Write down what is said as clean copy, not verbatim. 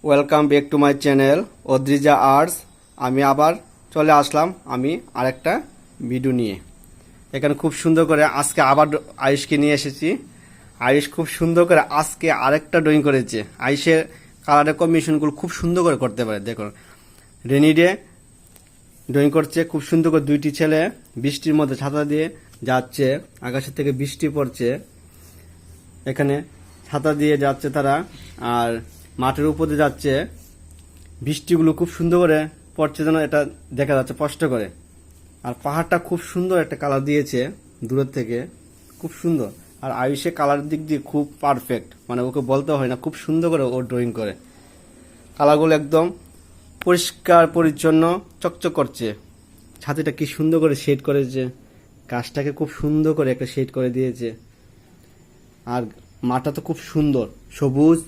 Welcome back to my channel Adrija arts. আমি আবার চলে আসলাম আরেকটা ভিডিও নিয়ে। এখানে খুব সুন্দর করে আজকে আবার আয়ুষকে নিয়ে এসেছি। আয়ুষ খুব সুন্দর করে আজকে আরেকটা ড্রয়িং করেছে। আয়ুষের কালারের কম্বিনেশনগুলো খুব সুন্দর করে করতে পারে। দেখুন, রেনি ডে ড্রয়িং করছে খুব সুন্দর করে। দুইটি ছেলে বৃষ্টির মধ্যে ছাতা দিয়ে যাচ্ছে, আকাশের থেকে বৃষ্টি পড়ছে, এখানে ছাতা দিয়ে যাচ্ছে তারা। আর মাঠের উপর দিয়ে যাচ্ছে, বৃষ্টিগুলো খুব সুন্দর করে পড়ছে, যেন এটা দেখা যাচ্ছে স্পষ্ট করে। আর পাহাড়টা খুব সুন্দর একটা কালার দিয়েছে দূরের থেকে, খুব সুন্দর। আর আয়ুষে কালার দিক দিয়ে খুব পারফেক্ট, মানে ওকে বলতে হয় না, খুব সুন্দর করে ও ড্রয়িং করে। কালারগুলো একদম পরিষ্কার পরিচ্ছন্ন চকচক করছে। ছাতিটা কি সুন্দর করে শেড করেছে, গাছটাকে খুব সুন্দর করে একটা শেড করে দিয়েছে। আর মাঠটা তো খুব সুন্দর, সবুজ